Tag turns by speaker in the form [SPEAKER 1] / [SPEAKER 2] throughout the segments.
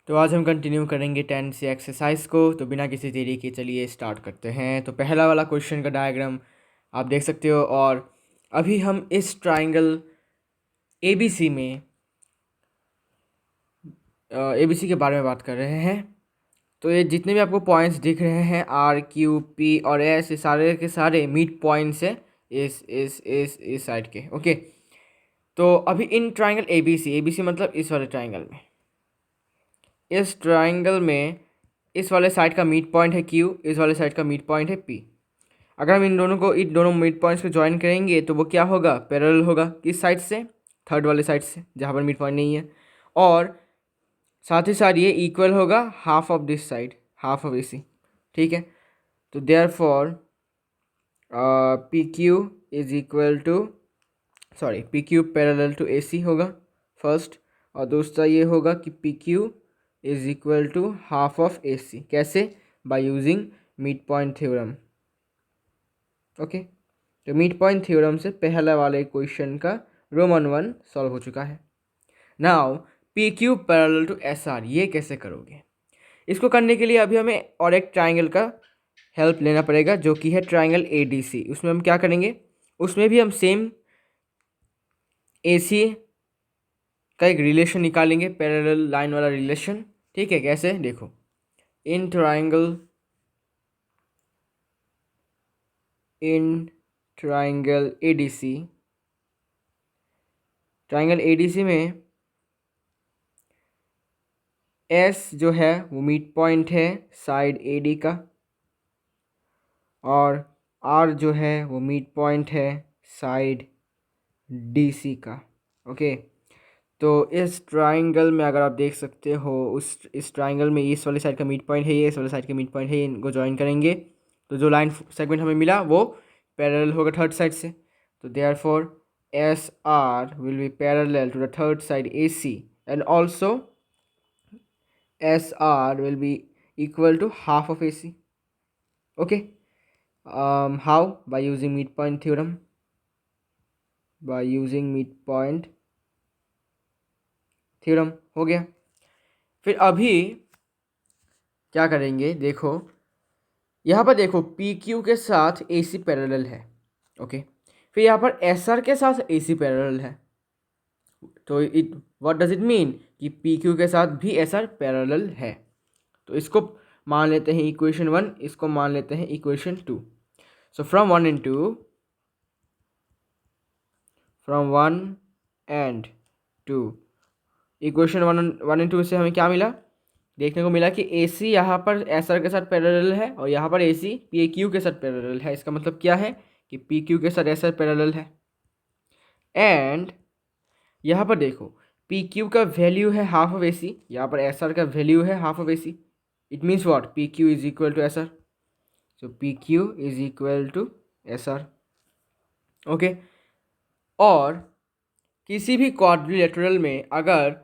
[SPEAKER 1] तो आज हम कंटिन्यू करेंगे 10 से एक्सरसाइज को। तो बिना किसी देरी के चलिए स्टार्ट करते हैं। तो पहला वाला क्वेश्चन का डायग्राम आप देख सकते हो, और अभी हम इस ट्राइंगल ABC में ABC के बारे में बात कर रहे हैं। तो ये जितने भी आपको पॉइंट्स दिख रहे हैं R, Q, P और S, ये सारे के सारे मिड पॉइंट्स है इस साइड के। ओके, तो अभी इन ट्राइंगल ABC मतलब इस वाले ट्राइंगल में, इस ट्राइंगल में इस वाले साइड का मिड पॉइंट है Q, इस वाले साइड का मिड पॉइंट है P। अगर हम इन दोनों मिड पॉइंट्स को ज्वाइन करेंगे तो वो क्या होगा, पैरेलल होगा। किस साइड से, थर्ड वाले साइड से जहाँ पर मिड पॉइंट नहीं है। और साथ ही साथ ये इक्वल होगा half of this side, half of AC। ठीक है, तो therefore PQ is equal to PQ parallel to AC होगा फर्स्ट, और दूसरा ये होगा कि PQ is equal to half of AC। कैसे, by using mid point theorem. Okay, तो मिड पॉइंट थ्योरम से पहला वाले क्वेश्चन का रोमन 1 सॉल्व हो चुका है। Now PQ parallel to SR, ये कैसे करोगे? इसको करने के लिए अभी हमें और एक ट्राइंगल का हेल्प लेना पड़ेगा, जो कि है ट्राइंगल ADC। उसमें हम क्या करेंगे, उसमें भी हम सेम AC का एक रिलेशन निकालेंगे, पैरेलल लाइन वाला रिलेशन। ठीक है, कैसे देखो, इन ट्राइंगल ADC में S जो है वो मिड पॉइंट है साइड AD का, और R जो है वो मिड पॉइंट है साइड DC का। ओके, तो इस ट्राइंगल में अगर आप देख सकते हो, इस ट्राइंगल में इस वाली साइड का मिड पॉइंट है ये, इस वाली साइड का मिड पॉइंट है ये, इनको ज्वाइन करेंगे तो जो लाइन सेगमेंट हमें मिला वो पैरेलल होगा थर्ड साइड से। तो therefore SR will be parallel to the third side AC, and also SR will be equal to half of AC. Okay, how? By using midpoint theorem. By using midpoint theorem हो गया। फिर अभी क्या करेंगे, देखो यहाँ पर देखो PQ के साथ AC पैरेलल है। ओके, फिर यहाँ पर SR के साथ AC पैरेलल है। तो it what does it mean कि PQ के साथ भी SR पैरेलल है। तो इसको मान लेते हैं इक्वेशन 1, इसको मान लेते हैं equation 2। So from 1 and 2, equation 1 and 2 से हमें क्या मिला, देखने को मिला कि AC यहाँ पर SR के साथ पैरेलल है, और यहाँ पर AC PQ के साथ पैरेलल है। इसका मतलब क्या है कि PQ के साथ SR पैरेलल है। एंड यहाँ पर देखो PQ का वैल्यू है हाफ ऑफ AC, यहाँ पर SR का वैल्यू है half of AC। It means what, PQ is equal to SR। So PQ is equal to SR। Okay, और किसी भी क्वाड्रिलेटरल में अगर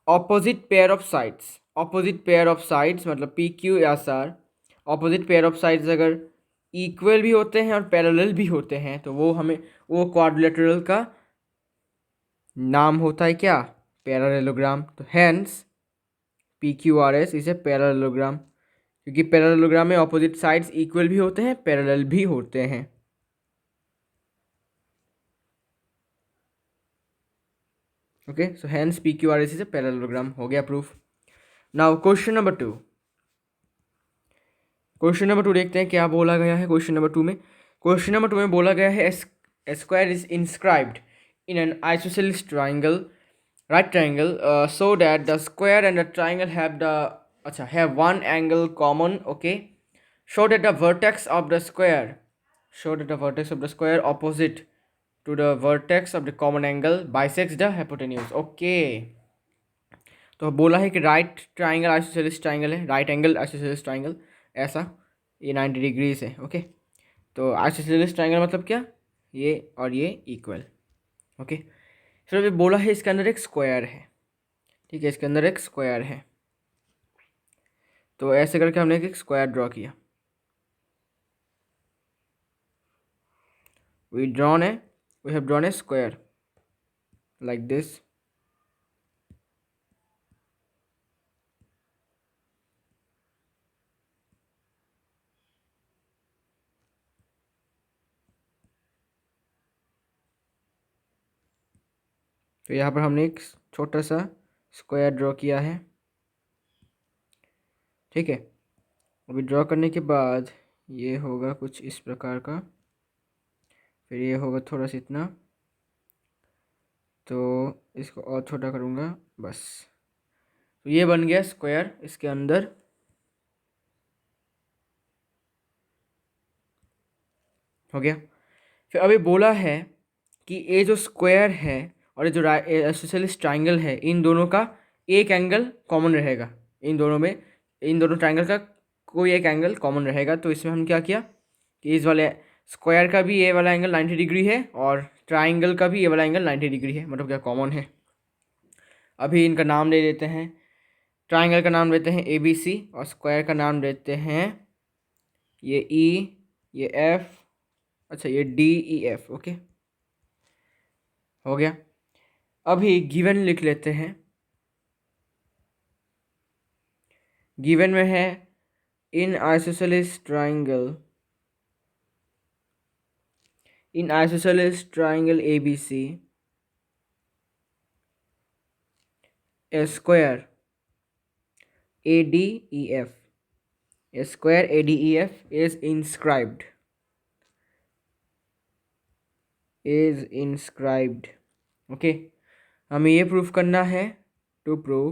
[SPEAKER 1] ऑपोजिट पेयर ऑफ साइड्स मतलब PQ या SR, opposite pair of sides अगर इक्वल भी होते हैं और पैरेलल भी होते हैं, तो वो क्वाड्रिलेटरल का नाम होता है क्या, पैरेललोग्राम। तो hence PQRS is a parallelogram, क्योंकि पैरेललोग्राम में ऑपोजिट साइड्स इक्वल भी होते हैं, पैरेलल भी होते हैं। Okay, so hence PQRS is a parallelogram, हो गया proof. Now question number 2। Question number 2 देखते हैं क्या बोला गया है। क्वेश्चन नंबर 2 में बोला गया है square is inscribed in an isosceles triangle, right triangle, so that the square and the triangle have one angle common. Okay, show that the vertex of the square opposite to the vertex of the common angle bisects the hypotenuse। Okay, तो बोला है कि right triangle isosceles triangle है, right angle isosceles triangle, ऐसा ये 90 degrees है। Okay, तो isosceles triangle मतलब क्या, ये और ये इक्वल। ओके, फिर अभी बोला है इसके अंदर एक स्क्वायर है। ठीक है, इसके अंदर एक स्क्वायर है, तो ऐसे करके हमने एक स्क्वायर ड्रॉ किया। we have drawn a square like this। तो यहाँ पर हमने एक छोटा सा स्क्वायर ड्रॉ किया है, ठीक है। अभी ड्रॉ करने के बाद ये होगा कुछ इस प्रकार का, फिर ये होगा थोड़ा सा इतना, तो इसको और छोटा करूँगा बस। तो ये बन गया स्क्वायर इसके अंदर, हो गया। फिर अभी बोला है कि ये जो स्क्वायर है और ये जो आइसोसेलेस ट्राइंगल है, इन दोनों का एक एंगल कॉमन रहेगा। इन दोनों में, इन दोनों ट्राइंगल का कोई एक एंगल कॉमन रहेगा। तो इसमें हम क्या किया कि इस वाले स्क्वायर का भी ये वाला एंगल 90 डिग्री है और ट्राइंगल का भी ये वाला एंगल 90 डिग्री है, मतलब क्या कॉमन है। अभी इनका नाम ले लेते हैं। ट्राइंगल का नाम लेते हैं ABC और स्क्वायर का नाम लेते हैं ये E, ये F, अच्छा ये DEF। ओके, हो गया। अभी गिवन लिख लेते हैं। गिवन में है in isosceles triangle, in isosceles triangle ABC a square ADEF, a square ADEF is inscribed, is inscribed। Okay, हमें ये प्रूफ करना है, टू प्रूव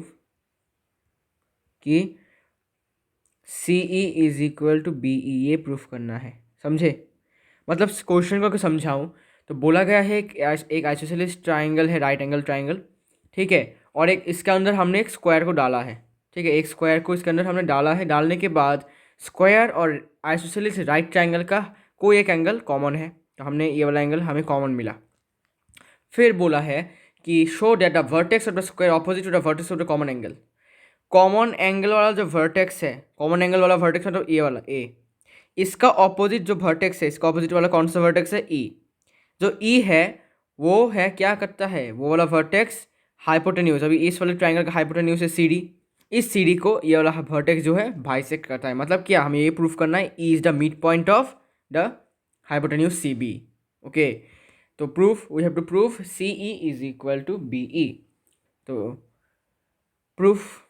[SPEAKER 1] कि CE is equal to BE, ये प्रूफ करना है, समझे। मतलब क्वेश्चन को अगर समझाऊँ तो बोला गया है एक आइसोसेलेस ट्राइंगल है, राइट एंगल ट्राइंगल, ठीक है, और एक इसके अंदर हमने एक स्क्वायर को डाला है, ठीक है, एक स्क्वायर को इसके अंदर हमने डाला है। डालने के बाद स्क्वायर और आइसोसेलेस राइट ट्राइंगल का कोई एक एंगल कॉमन है, तो हमने ये वाला एंगल हमें कॉमन मिला। फिर बोला है कि show that the vertex of the square opposite to the vertex of the common angle. Common angle वाला जो वर्टेक्स है, कॉमन एंगल वाला वर्टेक्स मतलब ये वाला ए, इसका ऑपोजिट जो वर्टेक्स है, इसका ऑपोजिट वाला कौन सा वर्टेक्स है, ई। जो ई है वो है क्या करता है, वो वाला वर्टेक्स हाइपोटेन्यूज, अभी इस वाले ट्राइंगल का हाइपोटेन्यूज है CD, इस CD को ये वाला वर्टेक्स जो है बाइसेक्ट करता है। मतलब क्या, हमें ये प्रूफ करना है E is the mid point of the hypotenuse CB। Okay, तो proof, we have to proof CE is equal to BE। तो proof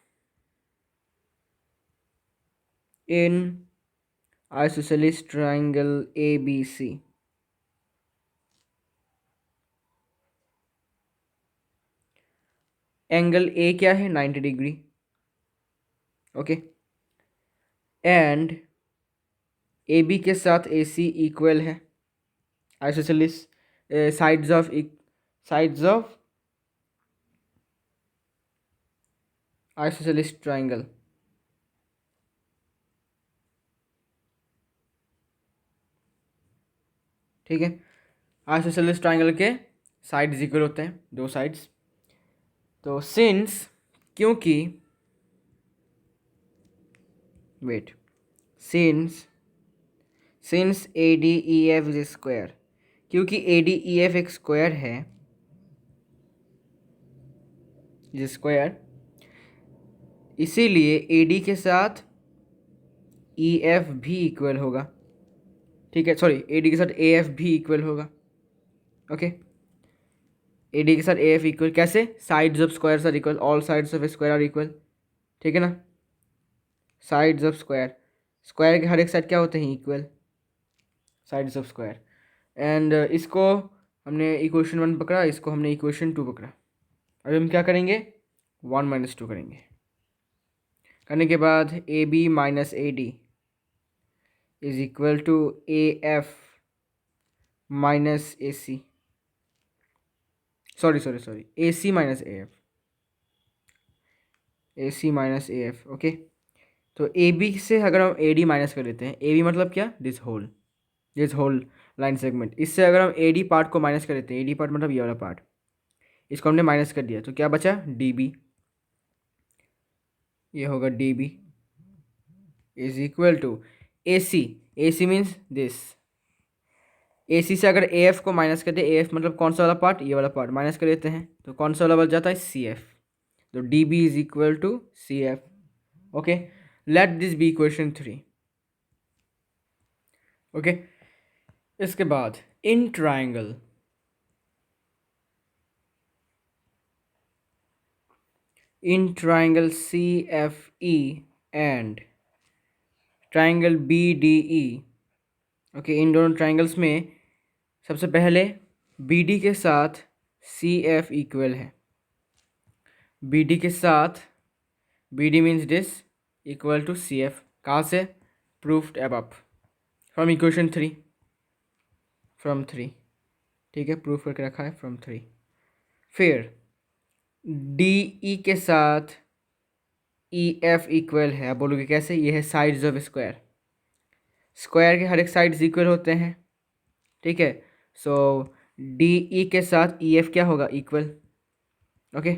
[SPEAKER 1] in isosceles triangle ABC, angle A क्या है, 90 डिग्री। ओके, एंड AB के साथ AC equal है। Isosceles sides of isosceles triangle, ठीक है। Isosceles triangle के साइड्स इक्वल होते हैं, दो साइड्स। तो सिंस, क्योंकि, wait, since ADEF is square, क्योंकि ADEF एक स्क्वायर है, इज स्क्वायर, इसीलिए AD के साथ EF भी इक्वल होगा, ठीक है। सॉरी, AD के साथ AF भी इक्वल होगा। ओके, AD के साथ AF इक्वल कैसे, sides of square are equal, all sides of square are equal, ठीक है ना। साइड्स ऑफ स्क्वायर, स्क्वायर के हर एक साइड क्या होते हैं, equal, sides of square. And इसको हमने इक्वेशन 1 पकड़ा, इसको हमने इक्वेशन 2 पकड़ा। अभी हम क्या करेंगे, 1 - 2 करेंगे। करने के बाद AB minus AD is equal to AF minus AC, sorry AC minus AF, okay. तो AB से अगर हम AD माइनस कर लेते हैं, AB मतलब क्या, दिस होल लाइन सेगमेंट, इससे अगर हम AD पार्ट को माइनस कर लेते हैं, AD पार्ट मतलब ये वाला पार्ट, इसको हमने माइनस कर दिया, तो क्या बचा, DB। ये होगा DB is equal to AC means this. AC से अगर AF को माइनस कर दे, AF मतलब कौन सा वाला पार्ट, ये वाला पार्ट, माइनस कर देते हैं, तो कौन सा वाला बच जाता है, CF। तो DB is equal to CF। Okay, let this be equation 3। Okay, इसके बाद in triangle in triangle C F E and triangle B D E. Okay, इन दोनों ट्राइंगल्स में सबसे पहले बी डी के साथ सी एफ इक्वल है, बी डी के साथ B D means this equal to C F. कहाँ से? Proved above from equation 3, from 3। ठीक है, प्रूफ करके रखा है फ्रॉम 3। फिर डी ई के साथ ई एफ इक्वल है। अब बोलोगे कैसे? ये है साइड्स ऑफ स्क्वायर, स्क्वायर के हर एक साइड्स इक्वल होते हैं। ठीक है, सो डी ई के साथ ई एफ क्या होगा? इक्वल। ओके,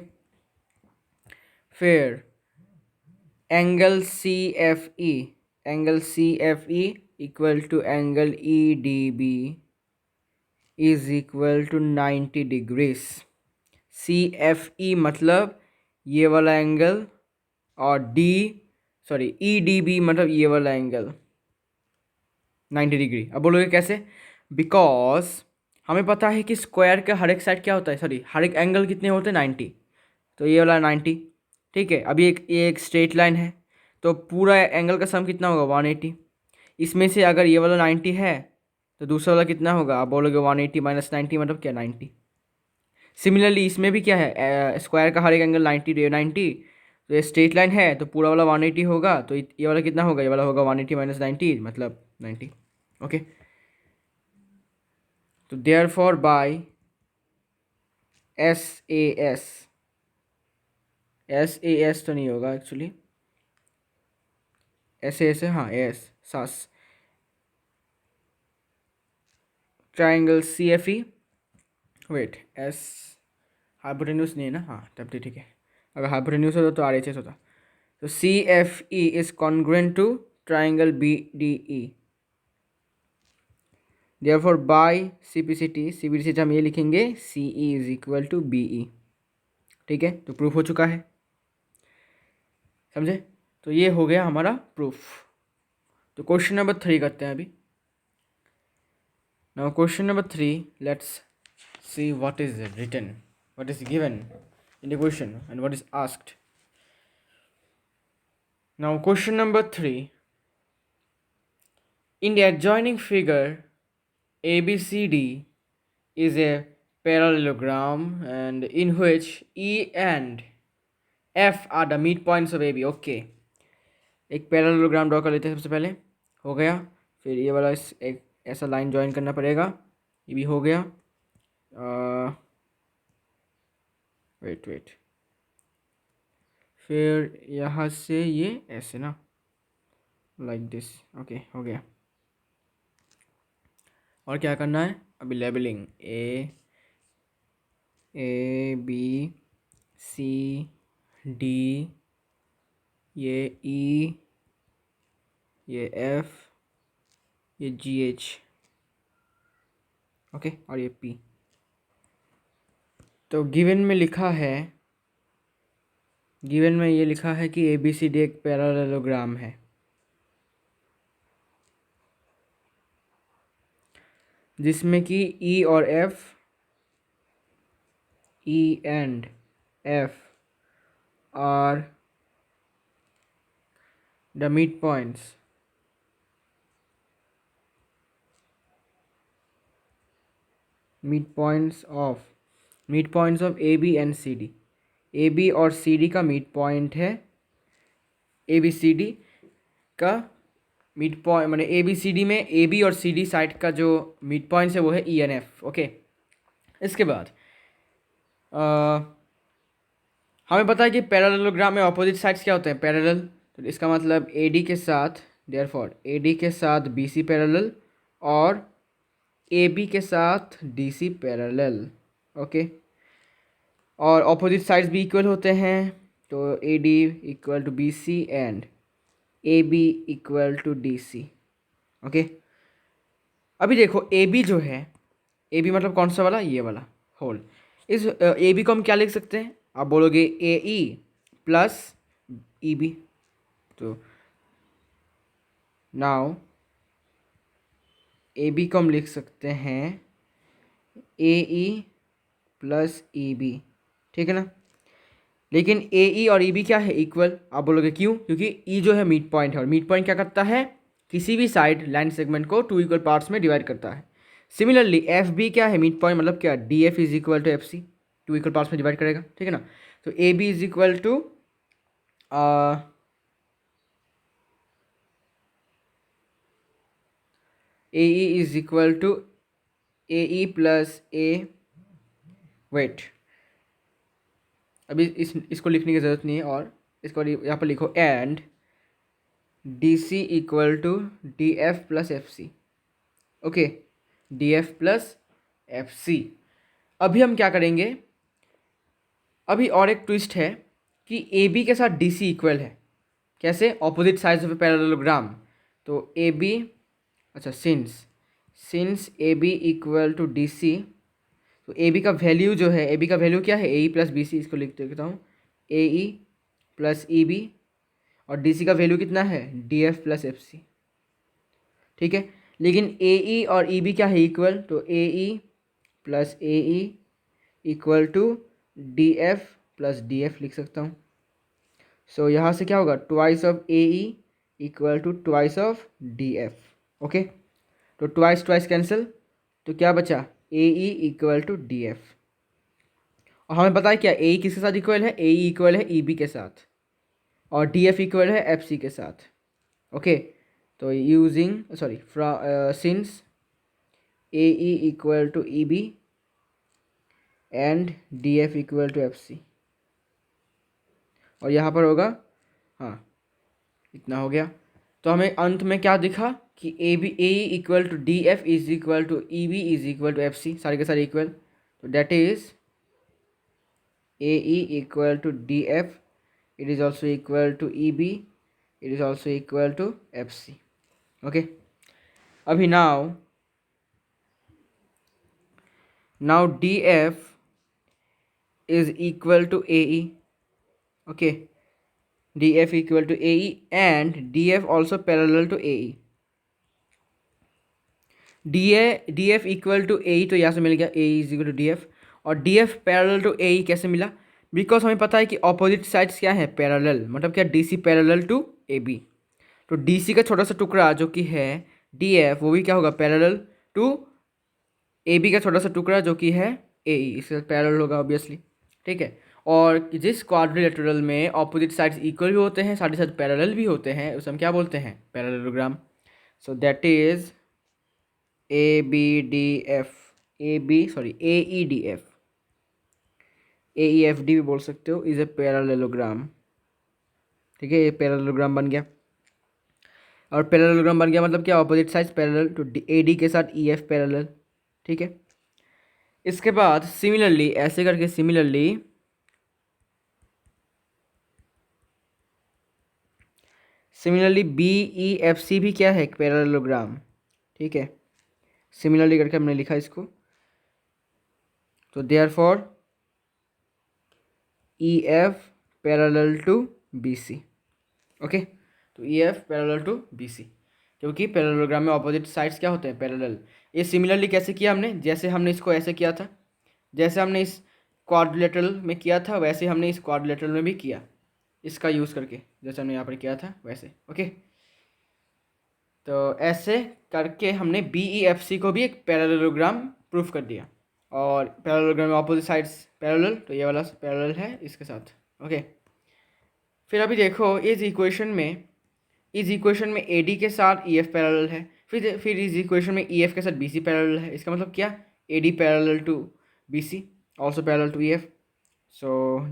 [SPEAKER 1] फिर angle C F E, angle C F E equal to angle E D B is equal to 90 degrees. C F E मतलब ये वाला एंगल, और ई डी बी मतलब ये वाला एंगल 90 डिग्री। अब बोलोगे कैसे? बिकॉज हमें पता है कि स्क्वायर का हर एक साइड क्या होता है, हर एक एंगल कितने होते हैं? 90। तो ये वाला 90। ठीक है, अभी ये एक स्ट्रेट लाइन है, तो पूरा एंगल का सम कितना होगा? 180। इसमें से अगर ये वाला 90 है तो दूसरा वाला कितना होगा? आप बोलोगे 180 माइनस 90 मतलब क्या? 90। सिमिलरली इसमें भी क्या है? स्क्वायर का हर एक एंगल 90। तो ये स्ट्रेट लाइन है तो पूरा वाला 180 होगा, तो ये वाला कितना होगा? ये वाला होगा 180 माइनस 90 मतलब 90। ओके, तो therefore by S A S तो नहीं होगा एक्चुअली, ऐसे हाँ S SAS triangle C F E, wait S hypotenuse नहीं है ना? हाँ तब तो ठीक है, अगर हाइपोटेन्यूस होता तो आर एच एस होता। तो C F E is congruent to triangle B D E. Therefore by CPCT, CPCT हम ये लिखेंगे C E is equal to B E. ठीक है, तो प्रूफ हो चुका है, समझे? तो ये हो गया हमारा प्रूफ। तो क्वेश्चन नंबर 3 करते हैं अभी। Now question number 3, let's see what is written, what is given in the question and what is asked. Now question number 3, in the adjoining figure ABCD is a parallelogram and in which E and F are the midpoints of AB. Okay, एक parallelogram draw कर लेते हैं सबसे पहले। हो गया, फिर ये वाला एक ऐसा लाइन ज्वाइन करना पड़ेगा, ये भी हो गया। वेट, फिर यहाँ से ये ऐसे ना, लाइक दिस। ओके, हो गया। और क्या करना है अभी? Labelling A B C D, ये ई, ये एफ, ये जी एच। ओके, और ये पी। तो गिवन में लिखा है, गिवन में ये लिखा है कि ए बी सी डी एक पैरेललोग्राम है जिसमें कि ई और F, E and F are the mid points of A B and C D. A B और सी डी का मिड पॉइंट है, ए बी सी डी का मिड पॉइंट माने ए बी सी डी में ए B और C D side का जो mid points है वो है ई एन एफ। ओके, इसके बाद हमें पता है कि पैरेललोग्राम में ऑपोजिट साइड्स क्या होते हैं? पैरेलल। तो इसका मतलब ए डी के साथ, देयरफॉर ए डी के साथ बी सी पैरेलल और ए बी के साथ डी सी पैरेलल। ओके, और ऑपोजिट साइड्स भी इक्वल होते हैं, तो A D equal to B C and A B equal to D C. Okay, अभी देखो ए बी जो है, ए बी मतलब कौन सा वाला? ये वाला होल। इस ए बी को हम क्या लिख सकते हैं? आप बोलोगे ए ई प्लस ई बी। तो नाउ ए बी को हम लिख सकते हैं ए ई प्लस ई बी। ठीक है ना? लेकिन ए ई और ई बी क्या है इक्वल। आप बोलोगे क्यों, क्योंकि ई जो है मिड पॉइंट है और मिड पॉइंट क्या करता है, किसी भी साइड लाइन सेगमेंट को टू इक्वल पार्ट्स में डिवाइड करता है। सिमिलरली एफ बी क्या है मिड पॉइंट, मतलब क्या D F is equal to F C, two equal parts में डिवाइड करेगा, ठीक है ना। तो A B is equal to A E is equal to A E plus A, wait अभी इसको लिखने की ज़रूरत नहीं है, और इसको यहाँ पर लिखो and D C equal to D F plus F C. Okay, D F plus F C. अभी हम क्या करेंगे, अभी और एक ट्विस्ट है कि ए बी के साथ डी सी इक्वल है। कैसे, opposite sides of a parallelogram. तो ए बी, अच्छा since A B equal to D C, तो ए बी का वैल्यू जो है, ए बी का वैल्यू क्या है, ए ई प्लस बी सी, इसको लिख देता हूँ A E plus E B, और डी सी का वैल्यू कितना है D F plus F C, ठीक है। लेकिन ए ई और ई बी क्या है इक्वल, तो A E plus A E equal to D F plus D F लिख सकता हूँ। सो यहाँ से क्या होगा, twice of A E equal to twice of D F. Okay, तो ट्वाइस ट्वाइस कैंसिल, तो क्या बचा A E equal to D F. और हमें पता है क्या ए ई किसके साथ इक्वल है, ए ई इक्वल है ई बी के साथ, और डी एफ इक्वल है एफ सी के साथ। ओके, तो using sorry since A E equal to E B and D F equal to F C, और यहाँ पर होगा, हाँ इतना हो गया। तो हमें अंत में क्या दिखा कि A B A equal to D F is equal to E B is equal to F C, सारे के सारे इक्वल। तो that is A E equal to D F, it is also equal to E B, it is also equal to F C. Okay, अभी now D F is equal to AE. Okay, DF equal to AE and DF also parallel to AE. DF equal to AE, तो यहाँ से मिल गया AE is equal to DF, और DF parallel to AE कैसे मिला, because हमें पता है कि ऑपोजिट साइड्स क्या है पैरेलल, मतलब क्या DC पैरेलल टू AB। तो DC का छोटा सा टुकड़ा जो कि है DF, वो भी क्या होगा पैरेलल टू AB का छोटा सा टुकड़ा जो कि है AE, इसके साथ पैरेलल होगा ऑब्वियसली, ठीक है। और जिस क्वाड्रिलेटरल में ऑपोजिट साइड्स इक्वल भी होते हैं, साथ ही साथ पैरेलल भी होते हैं, उसे हम क्या बोलते हैं parallelogram. So that is A B D F, A E D F, A E F D भी बोल सकते हो, इज ए पैरेललोग्राम, ठीक है। ये पैरेललोग्राम बन गया, और पैरेललोग्राम बन गया मतलब क्या, opposite sides parallel to A D के साथ ई एफ पैरेलल, ठीक है। इसके बाद सिमिलरली ऐसे करके similarly B E F C भी क्या है एक पैरेललोग्राम, ठीक है। सिमिलरली करके हमने लिखा इसको, तो therefore E F parallel to B C. Okay, तो E F parallel to B C, क्योंकि पैरेललोग्राम में ऑपोजिट साइड्स क्या होते हैं पैरेलल। ये सिमिलरली कैसे किया हमने, जैसे हमने इसको ऐसे किया था, जैसे हमने इस क्वाड्रिलेटरल में किया था, वैसे हमने इस क्वाड्रिलेटरल में भी किया, इसका यूज़ करके जैसे हमने यहाँ पर किया था वैसे। ओके, तो ऐसे करके हमने बी ई एफ सी को भी एक पैरेललोग्राम प्रूफ कर दिया, और पैरेललोग्राम में ऑपोजिट साइड्स पैरेलल, तो ये वाला पैरेलल है इसके साथ। ओके, फिर अभी देखो इस इक्वेशन में ए डी के साथ ई एफ पैरेलल है, फिर इस इक्वेशन में ई एफ के साथ बी सी पैरेलल है। इसका मतलब क्या, A D parallel to B C, also parallel to E F. So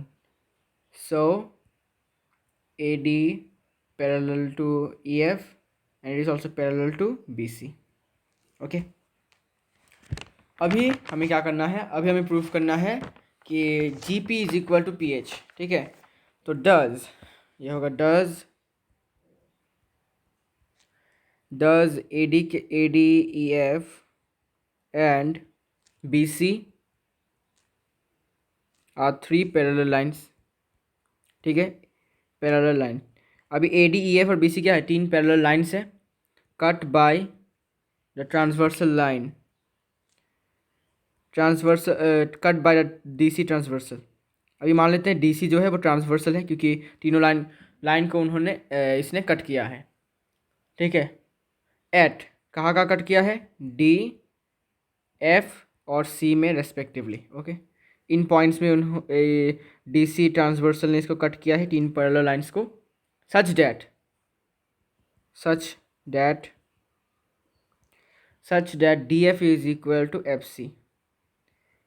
[SPEAKER 1] A D parallel to E F and it is also parallel to BC. Okay, अभी हमें क्या करना है, अभी हमें प्रूफ करना है कि GP is equal to PH, ठीक है। तो डज, ये होगा does A D E F and BC are three parallel lines, ठीक है, पैरेलल लाइन। अभी ए डी ई एफ और बी सी क्या है, तीन पैरेलल लाइन्स है, cut by the transversal line, cut by the DC transversal. अभी मान लेते हैं DC जो है वो ट्रांसवर्सल है, क्योंकि तीनों लाइन को उन्होंने इसने कट किया है, ठीक है। एट कहाँ कहाँ कट किया है? D, F और C में रेस्पेक्टिवली, ओके। इन पॉइंट्स में DC ट्रांसवर्सल ने इसको कट किया है, तीन पैरेलल लाइंस को, such that DF is equal to FC,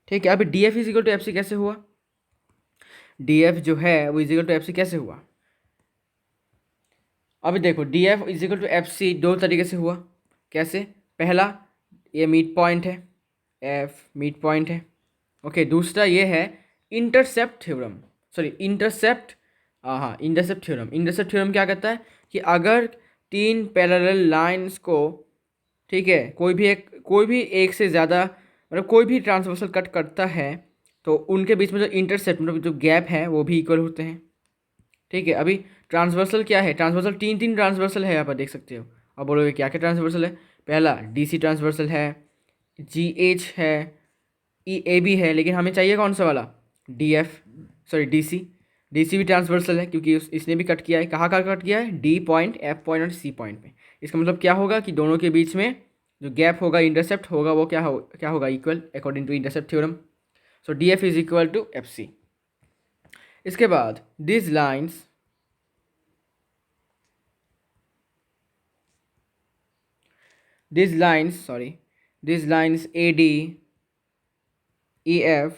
[SPEAKER 1] ठीक है। अभी DF is equal to FC कैसे हुआ? DF जो है वो इज इक्वल टू FC कैसे हुआ? अभी देखो, DF is equal to FC दो तरीके से हुआ। कैसे? पहला, ये मिड पॉइंट है, F मिड पॉइंट है, ओके। दूसरा ये है इंटरसेप्ट थ्योरम, सॉरी इंटरसेप्ट, हाँ इंटरसेप्ट थ्योरम। इंटरसेप्ट थ्योरम क्या कहता है कि अगर तीन पैरेलल लाइंस को, ठीक है, कोई भी एक से ज़्यादा, मतलब कोई भी ट्रांसवर्सल कट करता है तो उनके बीच में जो इंटरसेप्ट, मतलब जो गैप है वो भी इक्वल होते हैं, ठीक है। अभी ट्रांसवर्सल क्या है? ट्रांसवर्सल तीन ट्रांसवर्सल है, यहाँ पर देख सकते हो। अब बोलोगे क्या क्या ट्रांसवर्सल है? पहला DC ट्रांसवर्सल है, GH है, EAB है, लेकिन हमें चाहिए कौन सा वाला? DC भी ट्रांसवर्सल है, क्योंकि इसने भी कट किया है। कहाँ कहाँ कट किया है? D पॉइंट, F पॉइंट और C पॉइंट पे। इसका मतलब क्या होगा कि दोनों के बीच में जो गैप होगा, इंटरसेप्ट होगा, वो क्या होगा? Equal, according to intercept theorem. So DF is equal to FC। इसके बाद this lines, these lines AD, EF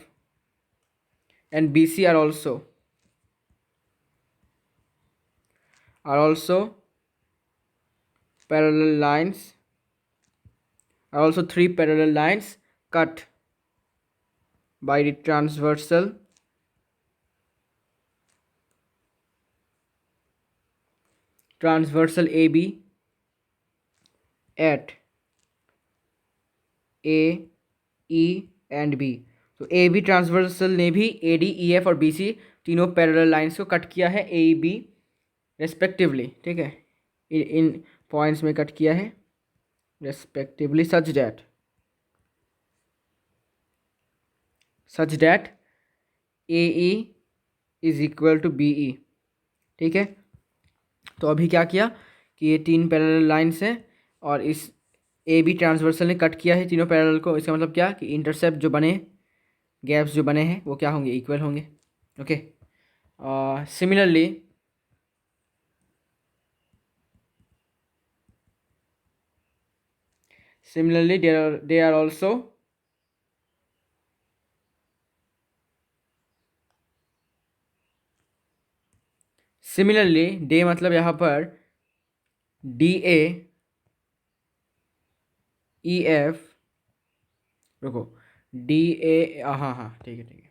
[SPEAKER 1] and BC are also parallel lines, are also three parallel lines cut by the transversal AB at A, E and B। तो AB transversal ने भी AD, EF और BC तीनों parallel lines को cut किया है, AB respectively, ठीक है। इन पॉइंट्स में कट किया है respectively, such that AE is equal to BE, ठीक है। तो अभी क्या किया कि ये तीन पैरेलल लाइंस हैं और इस AB ट्रांसवर्सल ने कट किया है तीनों पैरेलल को। इसका मतलब क्या कि इंटरसेप्ट जो बने, गैप्स जो बने हैं वो क्या होंगे? इक्वल होंगे, okay. Similarly they are also similarly day मतलब यहाँ पर DA, EF, रुको, DA, हाँ ठीक है।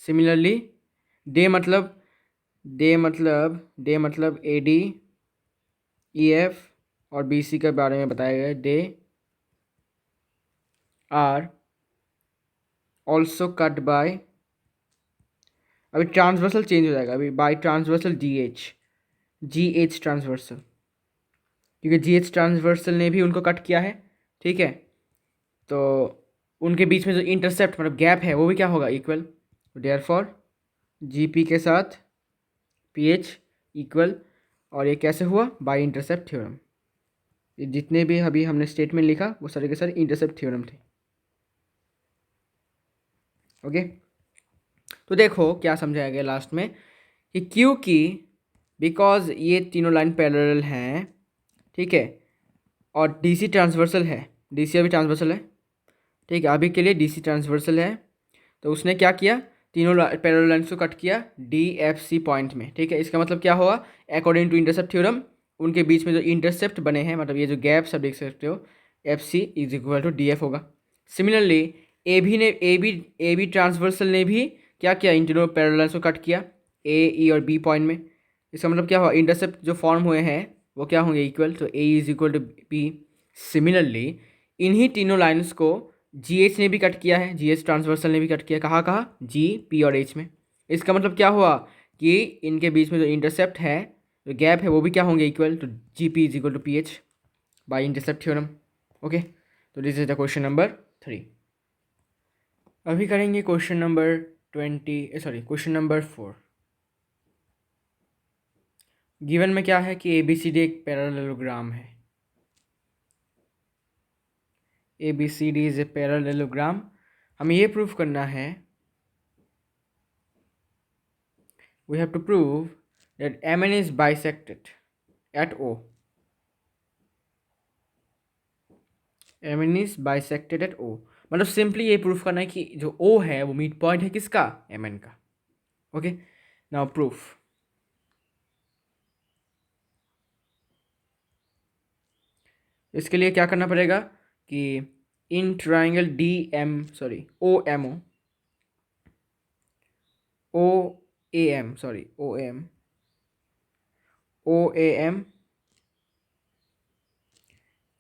[SPEAKER 1] सिमिलरली डे मतलब AD, EF और BC के बारे में बताया गया। They are also cut by, अभी ट्रांसवर्सल चेंज हो जाएगा, अभी बाय ट्रांसवर्सल GH ट्रांसवर्सल, क्योंकि GH ट्रांसवर्सल ने भी उनको कट किया है, ठीक है। तो उनके बीच में जो इंटरसेप्ट मतलब गैप है वो भी क्या होगा? इक्वल। देयरफॉर GP के साथ PH इक्वल। और ये कैसे हुआ? By intercept theorem. ये जितने भी अभी हमने स्टेटमेंट लिखा वो सारे के सारे इंटरसेप्ट थ्योरम थे, ओके। तो देखो क्या समझाया गया लास्ट में कि क्योंकि बिकॉज ये तीनों लाइन पैरेलल हैं, ठीक है, और DC ट्रांसवर्सल है, DC अभी ट्रांसवर्सल है, ठीक है, अभी के लिए DC ट्रांसवर्सल है। तो उसने क्या किया? तीनों पैरेलल लाइन्स को कट किया DFC पॉइंट में, ठीक है। इसका मतलब क्या होगा? अकॉर्डिंग टू इंटरसेप्ट थ्योरम उनके बीच में जो इंटरसेप्ट बने हैं, मतलब ये जो गैप्स आप देख सकते हो, FC is equal to DF होगा। सिमिलरली AB ट्रांसवर्सल ने भी क्या किया? इन तीनों पैरेलल लाइन्स को कट किया A, E और B पॉइंट में। इसका मतलब क्या हुआ? इंटरसेप्ट जो फॉर्म हुए हैं वो क्या होंगे? इक्वल। तो A is equal to B। Similarly इन्हीं तीनों लाइन्स को GH ने भी कट किया है, GH ट्रांसवर्सल ने भी कट किया। कहाँ कहाँ? G, P और H में। इसका मतलब क्या हुआ कि इनके बीच में जो इंटरसेप्ट है, जो गैप है, वो भी क्या होंगे? इक्वल। तो GP is equal to PH by intercept theorem, okay. तो this is the question number 3। अभी करेंगे question number question number 4। Given में क्या है कि ए बी सी डी एक पैरेललोग्राम है। A B C D is a parallelogram. हमें ये प्रूफ करना है, we have to prove that MN is bisected at O. MN is bisected at O। मतलब सिंपली ये प्रूफ करना है कि जो O है वो मिड पॉइंट है किसका, MN का। Okay, now proof. इसके लिए क्या करना पड़ेगा कि in triangle O A M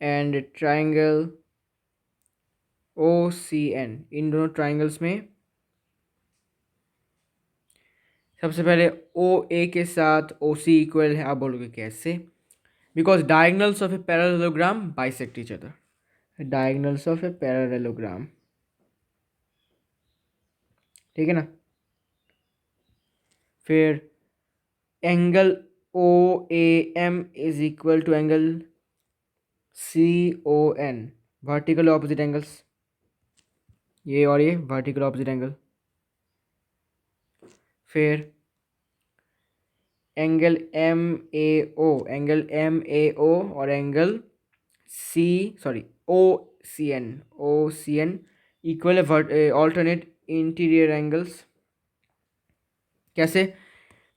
[SPEAKER 1] and triangle OCN, इन दोनों ट्राइंगल्स में सबसे पहले OA के साथ OC इक्वल है। आप बोलोगे कैसे? Because diagonals of a parallelogram bisect each other. Diagonals of a parallelogram, ठीक है ना। फिर angle OAM is equal to angle CON, vertical opposite angles, ये और ये वर्टिकल ऑपोजिट एंगल। फिर एंगल MAO और एंगल OCN इक्वल है ऑल्टरनेट इंटीरियर एंगल्स। कैसे?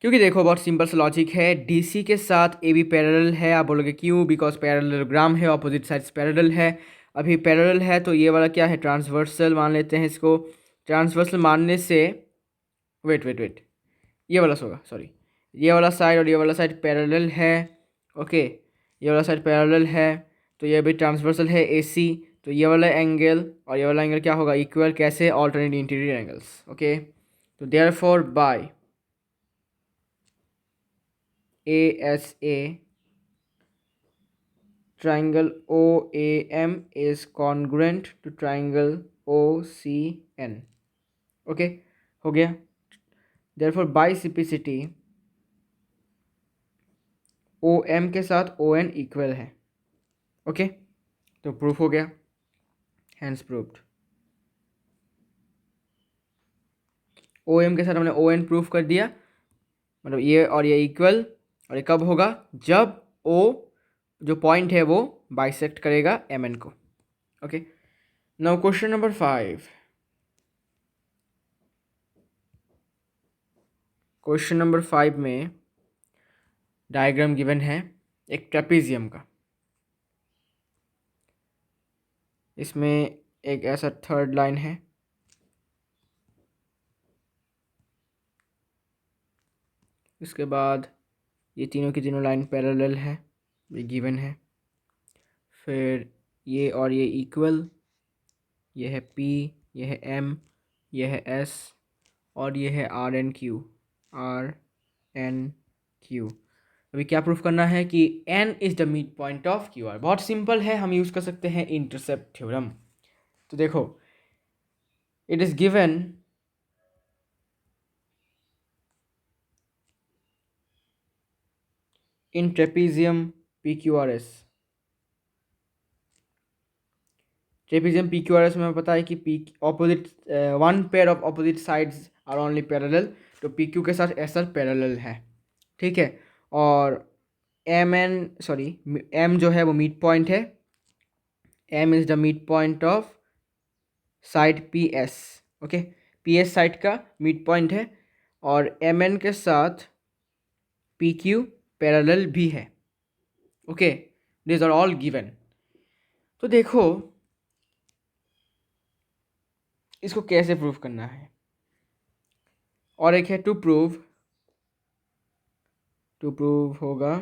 [SPEAKER 1] क्योंकि देखो बहुत सिंपल सा लॉजिक है, DC के साथ AB पैरेलल है। आप बोलोगे क्यों? बिकॉज पैरेललोग्राम है, ऑपोजिट साइड्स पैरेलल है। अभी पैरेलल है तो ये वाला क्या है, ट्रांसवर्सल मान लेते हैं इसको। ट्रांसवर्सल मानने से वेट ये वाला होगा, सॉरी, ये वाला साइड और ये वाला साइड पैरेलल है। ओके, ये वाला साइड पैरेलल है तो ये भी ट्रांसवर्सल है AC। तो ये वाला एंगल और ये वाला एंगल क्या होगा, इक्वल। कैसे? Alternate interior angles. ओके, तो therefore bye ASA triangle OAM is congruent to triangle OCN। Okay, हो गया। therefore बाइसिपिसिटी OM के साथ ON इक्वल है। ओके, तो प्रूफ हो गया, हैंस प्रूव्ड। OM के साथ हमने ON प्रूफ कर दिया, मतलब ये और ये इक्वल। और ये कब होगा? जब O जो पॉइंट है वो बाइसेक्ट करेगा MN को। Okay, now question number 5। Question number 5 में डायग्राम गिवन है एक ट्रेपेजियम का। इसमें एक ऐसा थर्ड लाइन है, इसके बाद ये तीनों की तीनों लाइन पैरेलल है, ये गिवन है। फिर ये और ये इक्वल, ये है P, ये है M, ये है S और ये है RNQ। अभी क्या प्रूफ करना है कि N is the mid point of QR। बहुत सिंपल है, हम यूज़ कर सकते हैं इंटरसेप्ट थ्योरम। तो देखो, it is given in trapezium PQRS। Trapezium PQRS में हमें पता है कि one pair of opposite sides are only parallel. तो PQ के साथ SR पैरेलल है, ठीक है। और M जो है वो मिड पॉइंट है। M is the mid point of side PS। Okay, PS side का मिड पॉइंट है और MN के साथ PQ पैरेलल भी है। Okay, this are all given. तो देखो इसको कैसे प्रूव करना है। और एक है टू प्रूव होगा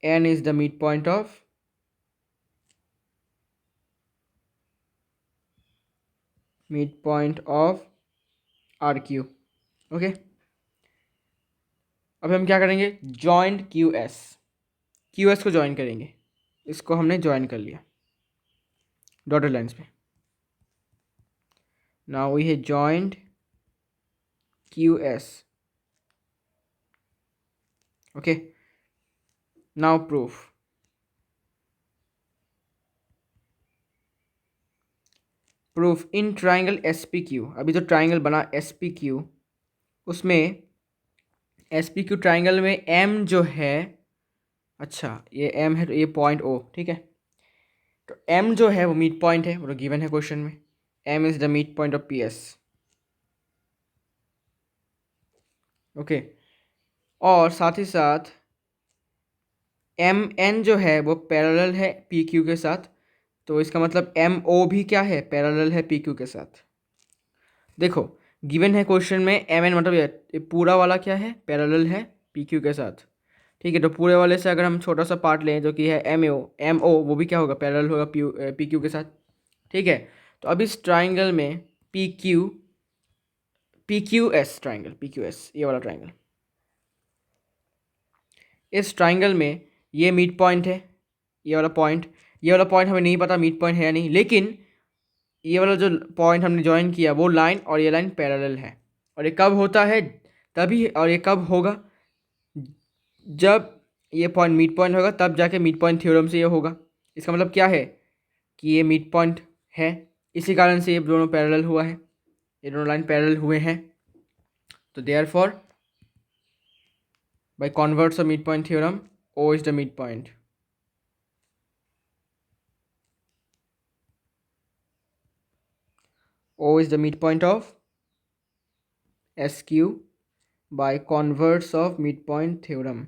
[SPEAKER 1] N is the mid point of RQ। Okay, अब हम क्या करेंगे, जॉइंट QS को ज्वाइन करेंगे। इसको हमने ज्वाइन कर लिया डॉटेड लाइंस पे। Now we have joined QS. Okay, now proof. Proof in triangle SPQ, अभी जो ट्राइंगल बना SPQ, उसमें SPQ ट्राइंगल में M जो है, अच्छा ये M है तो ये पॉइंट O, ठीक है। तो M जो है वो मिड पॉइंट है, वो तो गिवन है क्वेश्चन में। M is the mid point of PS। Okay, और साथ ही साथ MN जो है वो पैरेलल है PQ के साथ, तो इसका मतलब MO भी क्या है, पैरेलल है PQ के साथ। देखो गिवन है क्वेश्चन में MN मतलब ये पूरा वाला क्या है, पैरेलल है PQ के साथ, ठीक है। तो पूरे वाले से अगर हम छोटा सा पार्ट लें जो कि है MO, वो भी क्या होगा, पैरेलल होगा PQ के साथ, ठीक है। तो अब इस ट्राइंगल में PQS ट्राइंगल, PQS ये वाला ट्राइंगल, इस ट्राइंगल में ये मिड पॉइंट है, ये वाला पॉइंट हमें नहीं पता मिड पॉइंट है या नहीं, लेकिन ये वाला जो पॉइंट हमने ज्वाइन किया वो लाइन और ये लाइन पैरेलल है। और ये कब होता है, तभी, और ये कब होगा, जब ये पॉइंट मिड पॉइंट होगा, तब जाके मिड पॉइंट थ्योरम से ये होगा। इसका मतलब क्या है कि ये मिड पॉइंट है, इसी कारण से ये दोनों पैरेलल हुआ है, ये दोनों लाइन पैरेलल हुए हैं। तो therefore by converse of mid point theorem, O is the mid point. O is the midpoint of SQ by converse of midpoint theorem.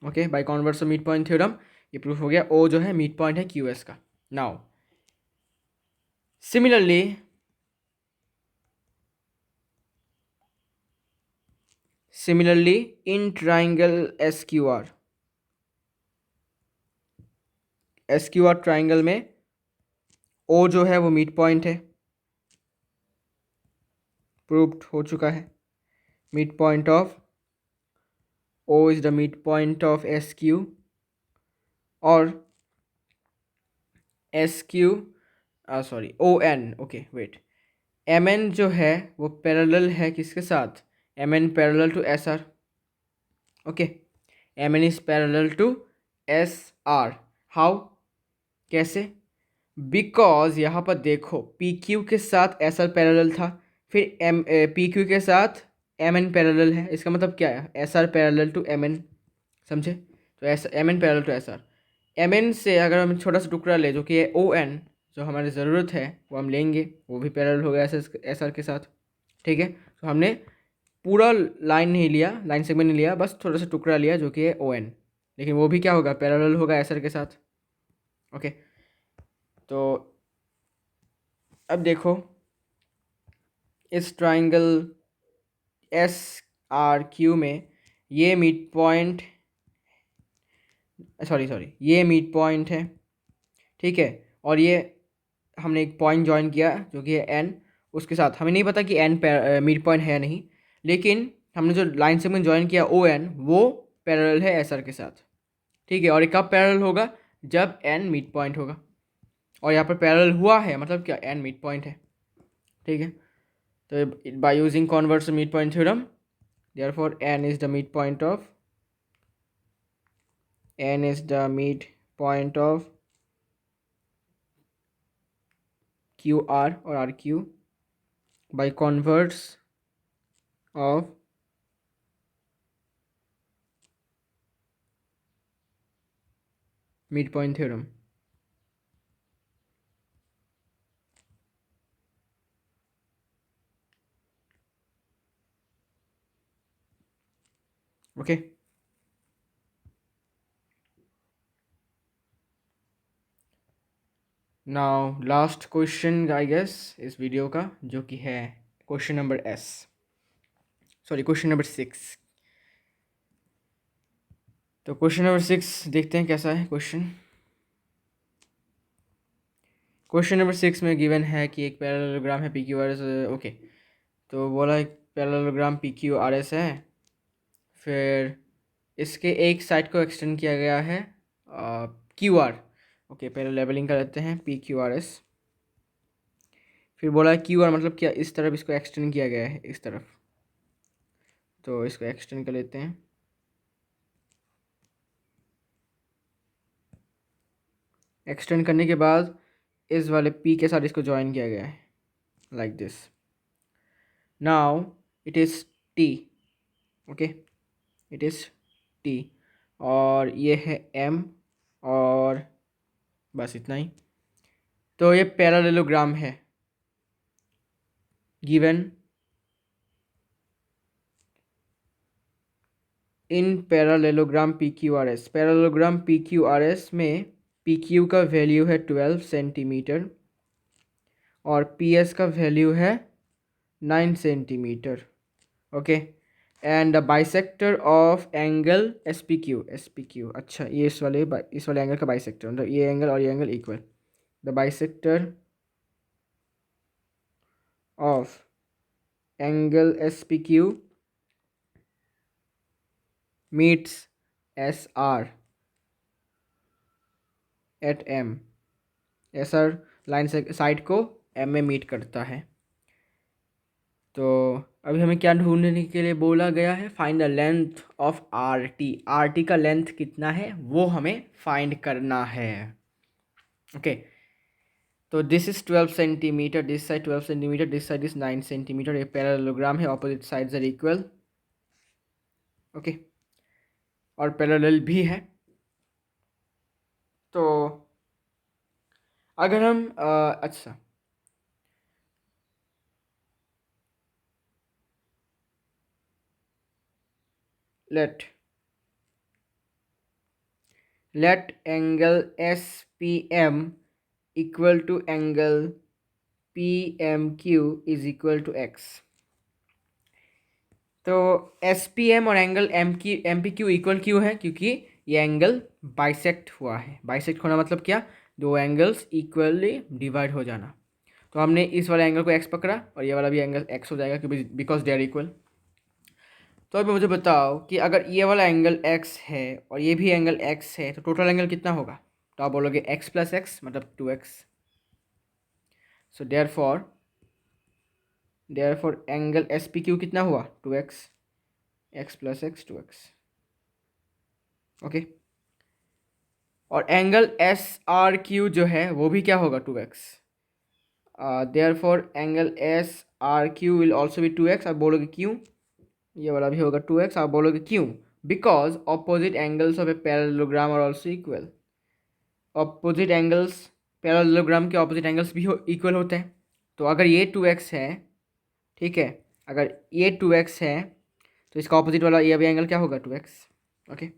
[SPEAKER 1] Okay, by converse of mid point theorem ये प्रूफ हो गया, O जो है mid point है QS का। Now similarly in triangle SQR triangle में O जो है वो मिड पॉइंट है, प्रूव्ड हो चुका है। Mid point of O is the mid point of SQ, और SQ sorry ON, okay wait, MN जो है वो पैरेलल है किसके साथ, MN parallel to SR। Okay, MN is parallel to SR। How, कैसे, बिकॉज यहाँ पर देखो PQ के साथ SR पैरेलल था, फिर PQ के साथ MN पैरेलल है, इसका मतलब क्या है, SR पैरेलल टू MN, समझे। तो MN parallel to SR, MN से अगर हम छोटा सा टुकड़ा ले जो कि है ON, जो हमारी ज़रूरत है वो हम लेंगे, वो भी पैरेलल होगा SR के साथ, ठीक है। तो हमने पूरा लाइन नहीं लिया, लाइन सेगमेंट नहीं लिया, बस थोड़ा सा टुकड़ा लिया जो कि है ON, लेकिन वो भी क्या होगा, पैरेलल होगा SR के साथ। ओके, तो अब देखो इस ट्राइंगल SRQ में ये मिड पॉइंट, सॉरी ये मिड पॉइंट है, ठीक है। और ये हमने एक पॉइंट ज्वाइन किया जो कि है N, उसके साथ हमें नहीं पता कि N मिड पॉइंट है या नहीं, लेकिन हमने जो लाइन सेगमेंट ज्वाइन किया ON वो पैरेलल है SR के साथ, ठीक है। और ये कब पैरेलल होगा, जब N मिड पॉइंट होगा, और यहाँ पर पैरेलल हुआ है मतलब क्या, N मिड पॉइंट है, ठीक है। तो by using converse mid point theorem, therefore N is the mid point of QR or RQ by converse of midpoint theorem. Okay, now last question I guess इस video का, जो कि है question number question number 6। तो question number 6 देखते हैं कैसा है क्वेश्चन। क्वेश्चन नंबर 6 में गिवन है कि एक पैरेललोग्राम है PQRS। ओके, तो बोला एक पैरेललोग्राम PQRS है, फिर इसके एक साइड को एक्सटेंड किया गया है क्यू आर। ओके, पहले लेबलिंग कर लेते हैं पी क्यू आर एस। फिर बोला क्यू आर मतलब क्या, इस तरफ इसको एक्सटेंड किया गया है, इस तरफ। तो इसको एक्सटेंड कर लेते हैं। एक्सटेंड करने के बाद इस वाले पी के साथ इसको ज्वाइन किया गया है, like this. Now it is T. Okay, it is T. और ये है एम, और बस इतना ही। तो ये पैरेललोग्राम है given in parallelogram P Q R S. Parallelogram P Q R S में पी क्यू का वैल्यू है 12 सेंटीमीटर और पी एस का वैल्यू है 9 centimetre. Okay, and the bisector of angle S P Q. S P Q, अच्छा, ये इस वाले एंगल का बाइसेक्टर, मतलब ये एंगल और ये angle equal. The bisector of angle S P Q meets S R at M. S R line से साइड को एम में मीट करता है। तो अभी हमें क्या ढूंढने के लिए बोला गया है? Find the length of R T. R T का लेंथ कितना है वो हमें फाइंड करना है। ओके, तो this is 12 centimetre, this side 12 centimetre, this side is 9 centimetre. ये पैरेललोग्राम है, opposite sides are equal. Okay, और पैरेलल भी है। तो अगर हम अच्छा, let angle S P M equal to angle P M Q is equal to X. तो एस पी एम और angle M P Q equal क्यों है? क्योंकि ये एंगल बाइसेक्ट हुआ है। बाइसेक्ट होना मतलब क्या? दो एंगल्स इक्वली डिवाइड हो जाना। तो हमने इस वाले एंगल को एक्स पकड़ा और ये वाला भी एंगल एक्स हो जाएगा, क्योंकि बिकॉज दे आर इक्वल। तो अभी मुझे बताओ कि अगर ये वाला एंगल एक्स है और ये भी एंगल एक्स है, तो टोटल एंगल कितना होगा? तो आप बोलोगे एक्स प्लस एक्स मतलब 2x। So therefore angle S P Q कितना हुआ? 2x, x plus x 2x। Okay, और एंगल एस आर क्यू जो है वो भी क्या होगा? 2x। Therefore angle S R Q will also be 2x। आप बोलोगे क्यों? ये वाला भी होगा 2x। आप बोलोगे क्यों? Because opposite angles of a parallelogram are also equal. Opposite angles, parallelogram के ऑपोजिट एंगल्स भी इक्वल होते हैं। तो अगर ये 2x है, ठीक है, अगर ये 2x है तो इसका ऑपोजिट वाला ये भी एंगल क्या होगा? 2x। ओके,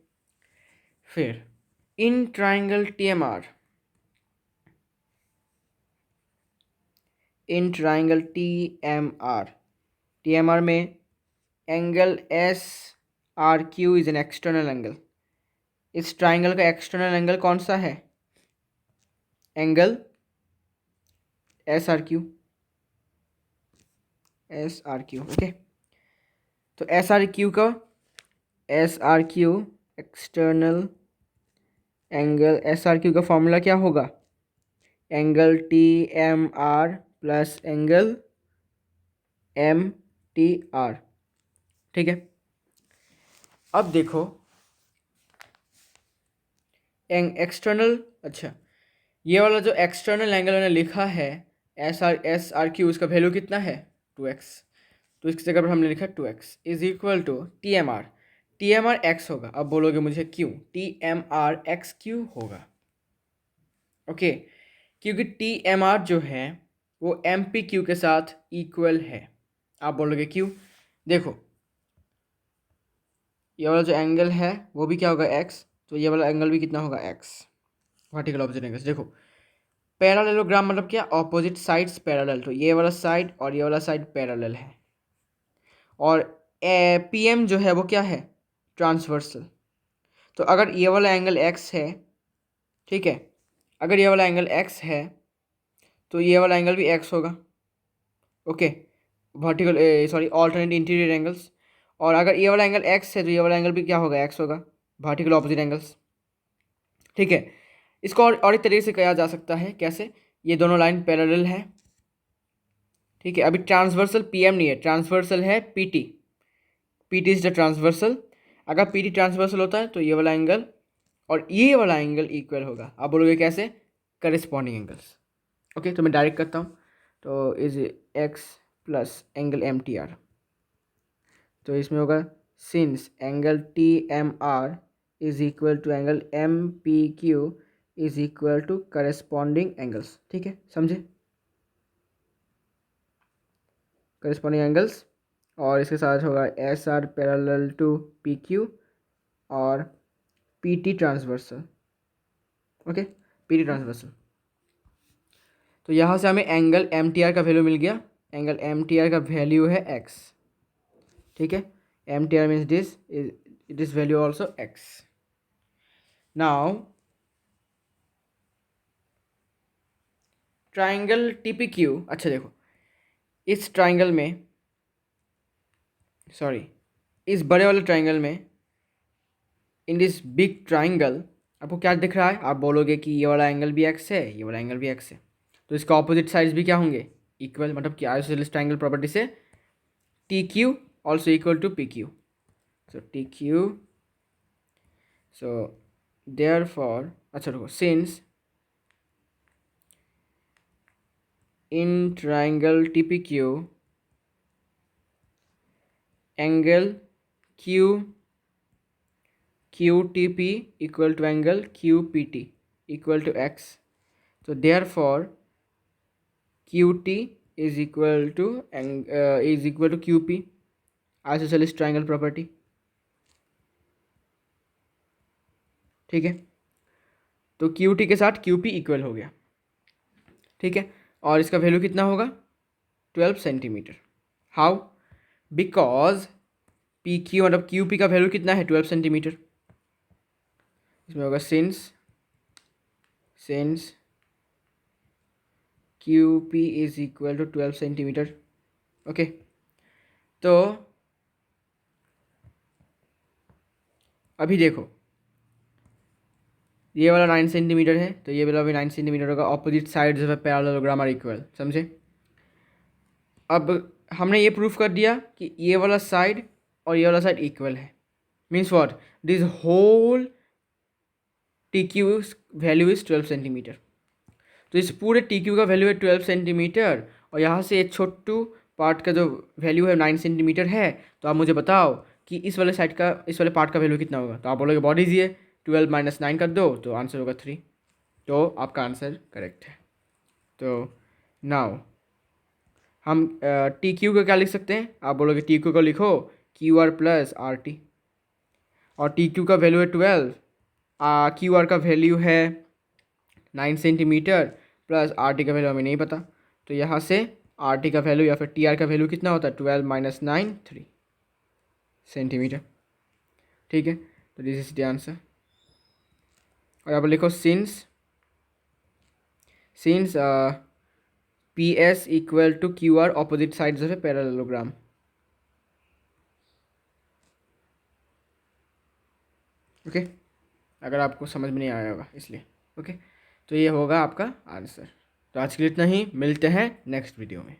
[SPEAKER 1] फिर in triangle T M R, in triangle T M R में angle S R Q is an external angle. इस ट्राइंगल का एक्सटर्नल एंगल कौन सा है? Angle S R Q. S R Q, okay. तो S R Q external angle का formula क्या होगा? Angle T M R plus angle M T R. ठीक है, अब देखो एक्सटर्नल, अच्छा, ये वाला जो एक्सटर्नल एंगल मैंने लिखा है एस आर क्यू, इसका वैल्यू कितना है? 2x। तो इसकी जगह पर हमने लिखा 2x is equal to T M R. T M R X होगा। अब बोलोगे मुझे क्यों? T M R X Q होगा। ओके, क्योंकि टी एम आर जो है वो एम पी क्यू के साथ इक्वल है। आप बोलोगे क्यों? देखो, ये वाला जो एंगल है वो भी क्या होगा? एक्स। तो ये वाला एंगल भी कितना होगा? एक्स। Vertical opposite angles. देखो, पैरेललोग्राम मतलब क्या? Opposite sides parallel. तो ये वाला साइड और ये वाला साइड पैरेलल है। और पी एम जो है वो क्या है? ट्रांसवर्सल। तो अगर ये वाला एंगल एक्स है, ठीक है, अगर ये वाला एंगल एक्स है तो ये वाला एंगल भी एक्स होगा। Okay, vertical sorry alternate interior angles. और अगर ये वाला एंगल एक्स है तो ये वाला एंगल भी क्या होगा? एक्स होगा। Vertical opposite angles. ठीक है, इसको और एक तरीके से कहा जा सकता है, कैसे, ये दोनों लाइन पैरेलल है। ठीक है, अभी ट्रांसवर्सल पीएम नहीं है, ट्रांसवर्सल है PT. PT is the transversal. अगर पीटी ट्रांसवर्सल होता है तो ये वाला एंगल और ये वाला एंगल इक्वल होगा। आप बोलोगे कैसे, करेस्पॉन्डिंग एंगल्स। ओके, तो मैं डायरेक्ट करता हूँ। तो is X plus angle M T R, तो इसमें होगा since angle T M R is equal to angle M P Q is equal to corresponding angles. ठीक है, समझे, करेस्पॉन्डिंग एंगल्स। और इसके साथ होगा S R parallel to P Q और P T transversal. Okay, P T transversal. तो यहाँ से हमें एंगल एम टी आर का वैल्यू मिल गया। एंगल एम टी आर का वैल्यू है एक्स। ठीक है, M T R means this it is value also X. Now triangle T P Q, अच्छा देखो, इस ट्राइंगल में, सॉरी, इस बड़े वाले ट्राइंगल में, इन दिस बिग ट्राइंगल, आपको क्या दिख रहा है? आप बोलोगे कि ये वाला एंगल भी एक्स है, ये वाला एंगल भी एक्स है, तो इसका ऑपोजिट साइड्स भी क्या होंगे? इक्वल, मतलब कि आइसोसेलेस ट्राइंगल प्रॉपर्टी से T Q also equal to P Q. So T Q, so therefore, अच्छा देखो, since in triangle T P Q angle Q QTP equal to angle QPT equal to x. So therefore QT is equal to QP, isosceles triangle property. ठीक है, तो QT के साथ QP equal हो गया। ठीक है, और इसका वैल्यू कितना होगा? 12 सेंटीमीटर। हाउ? बिकॉज PQ मतलब QP का वैल्यू कितना है? 12 सेंटीमीटर। इसमें होगा since QP is equal to 12 centimetre. Okay, तो अभी देखो, ये वाला 9 सेंटीमीटर है, तो ये वाला भी 9 सेंटीमीटर होगा। Opposite sides of a parallelogram are equal, समझे? अब हमने ये प्रूफ कर दिया कि ये वाला साइड और ये वाला साइड इक्वल है। Means what? This whole T Q value is 12 centimetre. तो इस पूरे टी क्यू का वैल्यू है 12 सेंटीमीटर, और यहाँ से एक छोटू पार्ट का जो वैल्यू है 9 सेंटीमीटर है। तो आप मुझे बताओ कि इस वाले साइड का, इस वाले पार्ट का वैल्यू कितना होगा? तो आप बोलोगे बहुत ईजी है, 12 माइनस 9 कर दो तो आंसर होगा 3। तो आपका आंसर करेक्ट है। तो नाउ हम टी क्यू को क्या लिख सकते हैं? आप बोलोगे टी क्यू को लिखो Q R plus R T, और टी क्यू का वैल्यू है 12, क्यू आर का वैल्यू है 9 सेंटीमीटर, प्लस आर टी का वैल्यू हमें नहीं पता। तो यहाँ से आर टी का वैल्यू या फिर टी आर का वैल्यू कितना होता है? 12 माइनस 9, 3 सेंटीमीटर। ठीक है, तो दिस इज द आंसर। और यहाँ पर लिखो since P S equal to Q R opposite sides of a parallelogram. Okay, अगर आपको समझ में नहीं आया होगा इसलिए। ओके, तो ये होगा आपका आंसर। तो आज के लिए इतना ही, मिलते हैं नेक्स्ट वीडियो में।